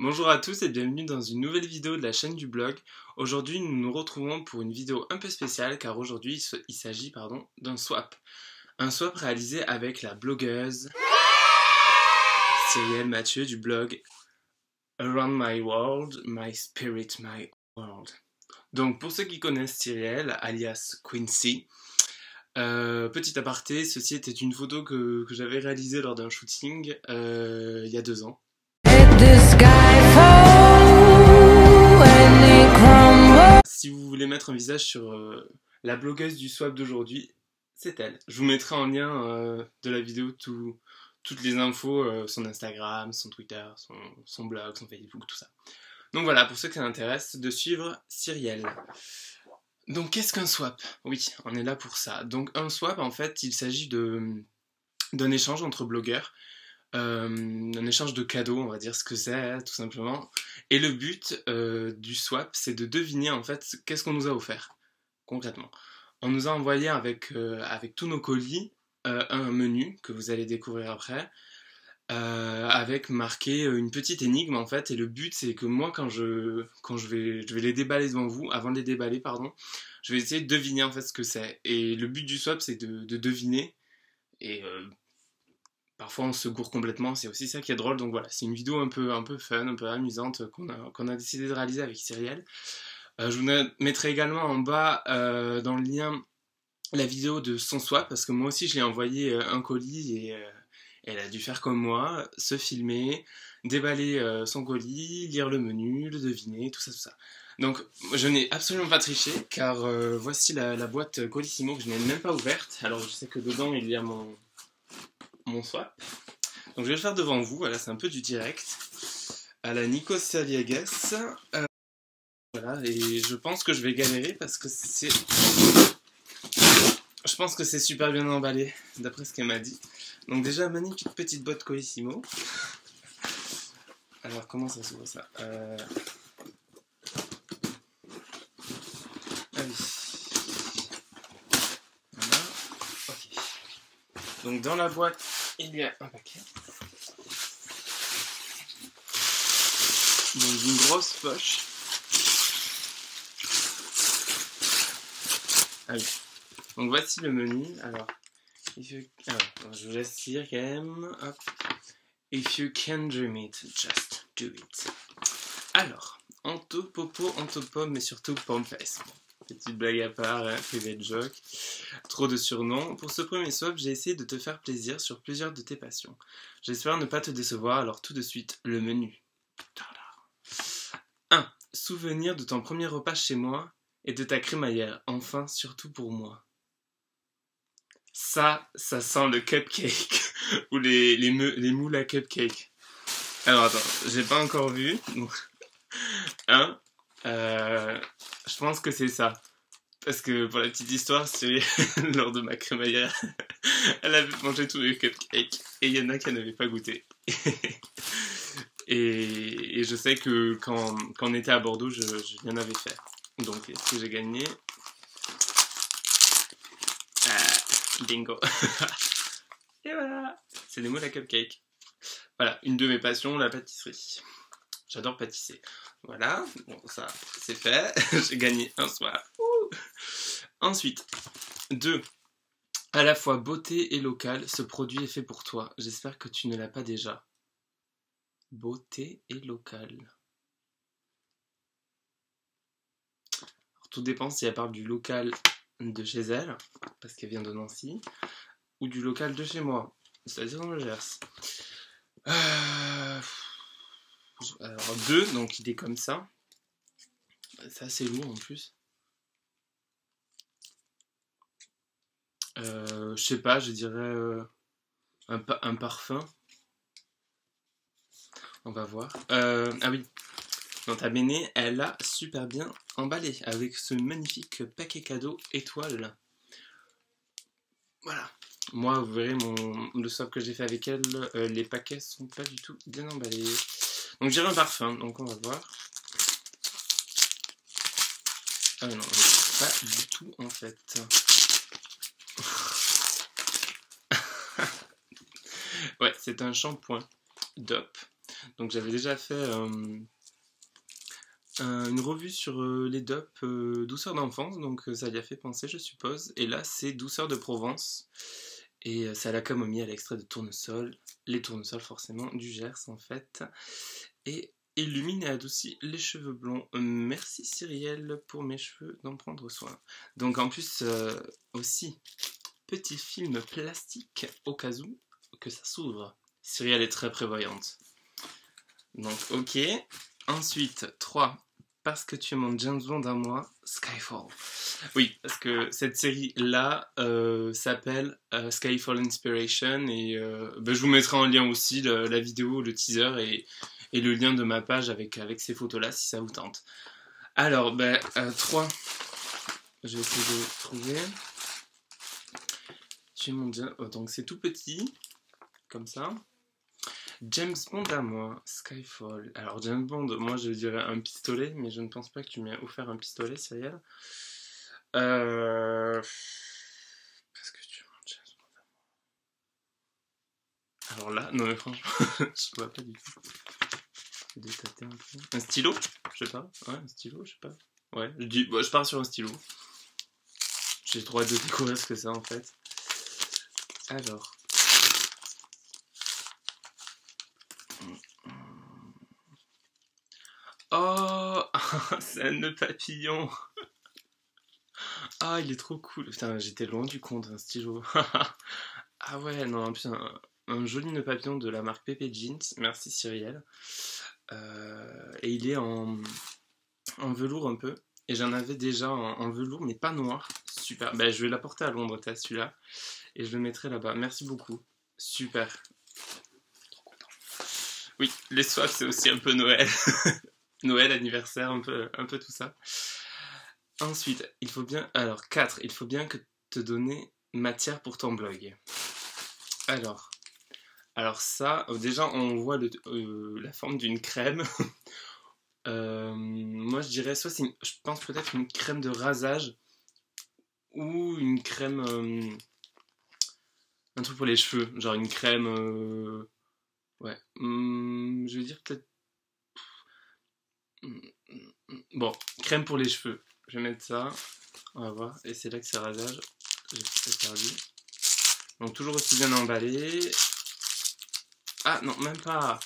Bonjour à tous et bienvenue dans une nouvelle vidéo de la chaîne du blog. Aujourd'hui nous nous retrouvons pour une vidéo un peu spéciale car aujourd'hui il s'agit d'un swap. Un swap réalisé avec la blogueuse Cyrielle Mathieu du blog Around My World, My Spirit, My World. Donc pour ceux qui connaissent Cyrielle, alias Quincy, petit aparté, ceci était une photo que j'avais réalisée lors d'un shooting il y a 2 ans. Si vous voulez mettre un visage sur la blogueuse du swap d'aujourd'hui, c'est elle. Je vous mettrai en lien de la vidéo toutes les infos, son Instagram, son Twitter, son blog, son Facebook, tout ça. Donc voilà, pour ceux que ça intéresse, de suivre Cyrielle. Donc qu'est-ce qu'un swap? Oui, on est là pour ça. Donc un swap, en fait, il s'agit d'un échange entre blogueurs. Un échange de cadeaux, on va dire ce que c'est, tout simplement. Et le but du swap, c'est de deviner en fait qu'est-ce qu'on nous a offert, concrètement. On nous a envoyé avec tous nos colis un menu que vous allez découvrir après, avec marqué une petite énigme en fait. Et le but, c'est que moi, quand je vais les déballer devant vous, avant de les déballer, pardon, je vais essayer de deviner en fait ce que c'est. Et le but du swap, c'est de deviner. Et parfois on se gourre complètement, c'est aussi ça qui est drôle, donc voilà, c'est une vidéo un peu fun, un peu amusante qu'on a décidé de réaliser avec Cyrielle. Je vous mettrai également en bas dans le lien la vidéo de son swap, parce que moi aussi je lui ai envoyé un colis et elle a dû faire comme moi, se filmer, déballer son colis, lire le menu, le deviner, tout ça, tout ça. Donc je n'ai absolument pas triché, car voici la boîte Colissimo que je n'ai même pas ouverte. Alors je sais que dedans il y a mon swap. Donc je vais le faire devant vous, voilà, c'est un peu du direct. À la Nikos Aliagas. Voilà, et je pense que je vais galérer parce que c'est... Je pense que c'est super bien emballé, d'après ce qu'elle m'a dit. Donc déjà, magnifique petite boîte Colissimo. Alors, comment ça s'ouvre ça Ah oui. Voilà, ok. Donc dans la boîte, il y a un paquet. Dans une grosse poche. Ah oui. Donc voici le menu. Alors, je vous laisse lire quand même. Hop. If you can dream it, just do it. Alors, Anto, Popo, Antopom, mais surtout Pomface. Petite blague à part, hein, private joke. Trop de surnoms. Pour ce premier swap, j'ai essayé de te faire plaisir sur plusieurs de tes passions. J'espère ne pas te décevoir, alors tout de suite, le menu. 1. Souvenir de ton premier repas chez moi et de ta crémaillère. Enfin, surtout pour moi. Ça sent le cupcake. Ou les moules à cupcake. Alors attends, j'ai pas encore vu. 1. Je pense que c'est ça. Parce que pour la petite histoire, c'est lors de ma crémaillère, elle avait mangé tous les cupcakes. Et il y en a qui n'avaient pas goûté. Et je sais que quand on était à Bordeaux, je en avais fait. Donc, est-ce que j'ai gagné? Bingo. Et voilà. C'est des moules à cupcake. Voilà, une de mes passions, la pâtisserie. J'adore pâtisser. Voilà, bon, ça, c'est fait. J'ai gagné un swap. Ensuite, 2. À la fois beauté et local, ce produit est fait pour toi. J'espère que tu ne l'as pas déjà. Beauté et local. Alors, tout dépend si elle parle du local de chez elle, parce qu'elle vient de Nancy, ou du local de chez moi, c'est-à-dire dans le Gers. Alors 2, donc il est comme ça. C'est assez lourd en plus. Je sais pas, je dirais un parfum. On va voir. Ah oui, Nota Bene, elle a super bien emballé avec ce magnifique paquet cadeau étoile. Voilà. Moi, vous verrez le swap que j'ai fait avec elle, les paquets sont pas du tout bien emballés. Donc j'ai un parfum, donc on va voir. Ah non, pas du tout en fait. Ouais, c'est un shampoing DOP. Donc j'avais déjà fait une revue sur les dupes douceur d'enfance, donc ça y a fait penser, je suppose. Et là, c'est douceur de Provence. Et c'est à la camomille, à l'extrait de tournesol. Les tournesols, forcément, du Gers, en fait. Et illumine et adoucit les cheveux blonds. Merci Cyrielle pour mes cheveux, d'en prendre soin. Donc en plus, aussi, petit film plastique au cas où que ça s'ouvre. Cyrielle est très prévoyante. Donc ok. Ensuite, 3. Parce que tu es mon James Bond à moi, Skyfall. Oui, parce que cette série-là s'appelle Skyfall Inspiration et je vous mettrai en lien aussi la vidéo, le teaser et le lien de ma page avec ces photos-là si ça vous tente. Alors, 3. Je vais essayer de trouver. Tu es mon James... Oh, donc c'est tout petit, comme ça. James Bond à moi, Skyfall. Alors James Bond, moi je dirais un pistolet, mais je ne pense pas que tu m'aies offert un pistolet, Cyrielle. Parce que tu es mon James Bond. Alors là, non mais franchement, je vois pas du tout. Je vais détater un peu. Un stylo, je sais pas. Ouais, un stylo, je sais pas. Ouais, je pars sur un stylo. J'ai trop hâte de découvrir ce que c'est en fait. Alors. Oh, c'est un nœud papillon. Ah, il est trop cool. Putain, j'étais loin du compte, un stylo. Ah ouais, non, putain, un joli nœud papillon de la marque Pepe Jeans. Merci Cyrielle. Et il est en velours un peu. Et j'en avais déjà en velours, mais pas noir. Super. Je vais l'apporter à Londres, t'as celui-là. Et je le mettrai là-bas. Merci beaucoup. Super. Trop content. Oui, les swaps, c'est aussi un peu Noël. Noël, anniversaire, un peu tout ça. Ensuite, il faut bien... Alors, 4. Il faut bien que te donner matière pour ton blog. Alors ça, déjà, on voit la forme d'une crème. Moi, je dirais soit je pense peut-être une crème de rasage ou une crème... un truc pour les cheveux. Genre une crème... ouais. Je vais dire peut-être... Bon, crème pour les cheveux. Je vais mettre ça. On va voir. Et c'est là que c'est rasage. J'ai perdu. Donc toujours aussi bien emballé. Ah non, même pas.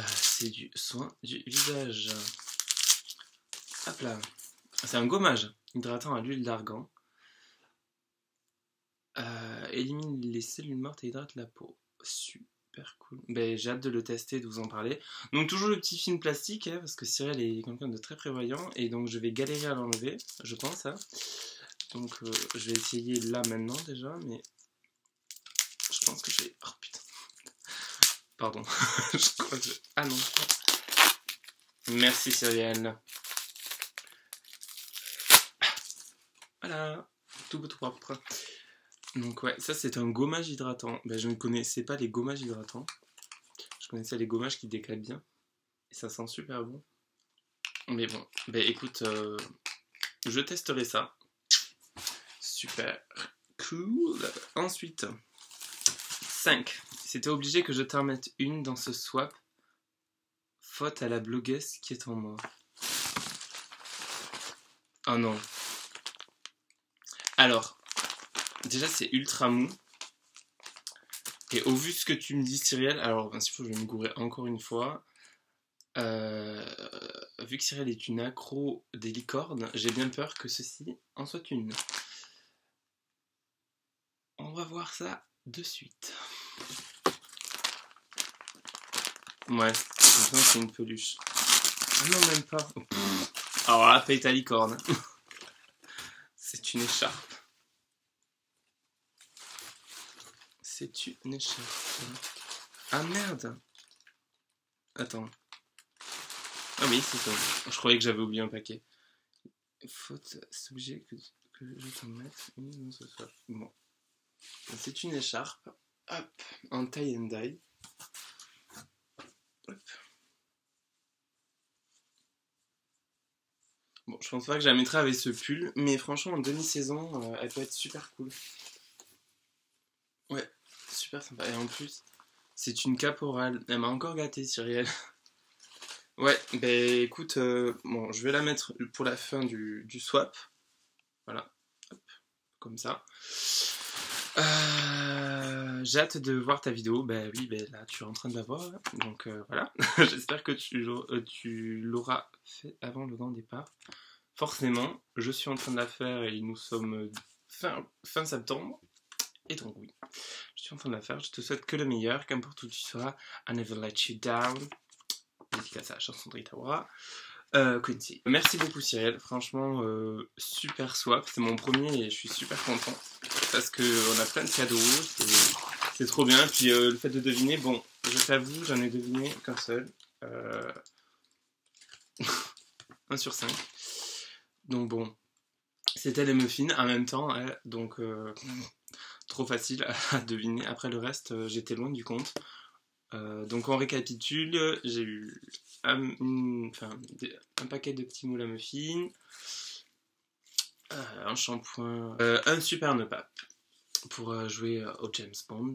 C'est du soin du visage. Hop là. C'est un gommage hydratant à l'huile d'argan. Élimine les cellules mortes et hydrate la peau. Super cool. J'ai hâte de le tester et de vous en parler. Donc toujours le petit film plastique, parce que Cyrielle est quelqu'un de très prévoyant. Et donc je vais galérer à l'enlever, je pense. Hein. Donc je vais essayer là maintenant déjà, mais je pense que j'ai... Oh putain. Pardon. Je crois que... Ah non. Merci Cyrielle. Voilà. Tout propre. Donc ouais, ça c'est un gommage hydratant. Je ne connaissais pas les gommages hydratants. Je connaissais les gommages qui décalent bien. Et ça sent super bon. Mais bon, écoute, je testerai ça. Super cool. Ensuite, 5. C'était obligé que je t'en mette une dans ce swap. Faute à la blogueuse qui est en moi. Oh non. Alors, déjà c'est ultra mou. Et au vu de ce que tu me dis Cyrielle, alors s'il faut je vais me gourer encore une fois. Vu que Cyrielle est une accro des licornes, j'ai bien peur que ceci en soit une. On va voir ça de suite. Ouais, c'est une peluche. Ah non, même pas. Alors là, paye ta licorne. C'est une écharpe. C'est une écharpe. Ah merde. Attends. Ah oui, c'est ça. Je croyais que j'avais oublié un paquet. Faute, c'est obligé que je t'en mette une dans ce soir. Bon. C'est une écharpe. Hop. En tie and dye. Hop. Bon, je pense pas que je la mettrai avec ce pull, mais franchement, en demi-saison, elle peut être super cool. Ouais, super sympa. Et en plus, C'est une caporale. Elle m'a encore gâté, Cyrielle. Ouais, bah écoute, bon, je vais la mettre pour la fin du swap. Voilà, hop, comme ça. J'ai hâte de voir ta vidéo. Bah oui, bah là tu es en train de la voir. Donc voilà. J'espère que tu l'auras fait avant le grand départ. Forcément, je suis en train de la faire et nous sommes fin septembre. Et donc oui, je suis en train de la faire. Je te souhaite que le meilleur, qu'importe où tu seras. I never let you down. Dédicace à la chanson de Rita Ora. Quincy. Merci beaucoup Cyrielle, franchement super swap, c'est mon premier et je suis super content parce qu'on a plein de cadeaux, c'est trop bien. Puis le fait de deviner, bon, je t'avoue, j'en ai deviné qu'un seul, 1 sur 5. Donc bon, c'était les muffins en même temps, hein, donc trop facile à deviner. Après le reste, j'étais loin du compte. Donc on récapitule, j'ai eu un paquet de petits moules à muffins, un shampoing, un super nœud pape pour jouer au James Bond,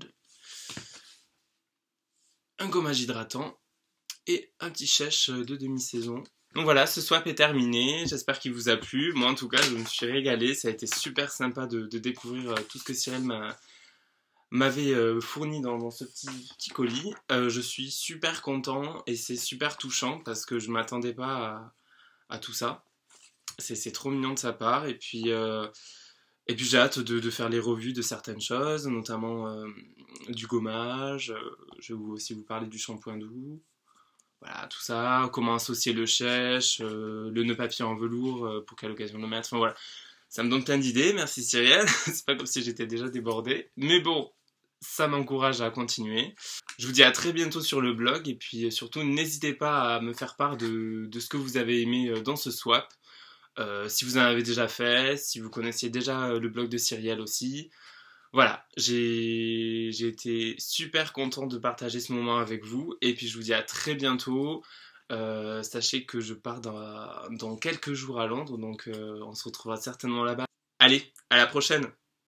un gommage hydratant et un petit chèche de demi-saison. Donc voilà, ce swap est terminé, j'espère qu'il vous a plu. Moi en tout cas, je me suis régalé, ça a été super sympa de découvrir tout ce que Cyrielle m'avait fourni dans ce petit colis. Je suis super content et c'est super touchant parce que je m'attendais pas à tout ça. C'est trop mignon de sa part et puis j'ai hâte de faire les revues de certaines choses, notamment du gommage. Je vais aussi vous parler du shampoing doux. Voilà, tout ça, comment associer le chèche, le nœud papier en velours, pour quelle occasion le mettre. Enfin voilà, ça me donne plein d'idées, merci Cyrielle. C'est pas comme si j'étais déjà débordée. Mais bon, ça m'encourage à continuer. Je vous dis à très bientôt sur le blog et puis surtout n'hésitez pas à me faire part de ce que vous avez aimé dans ce swap. Si vous en avez déjà fait, si vous connaissiez déjà le blog de Cyrielle aussi. Voilà, j'ai été super content de partager ce moment avec vous et puis je vous dis à très bientôt. Sachez que je pars dans quelques jours à Londres, donc on se retrouvera certainement là-bas. Allez, à la prochaine!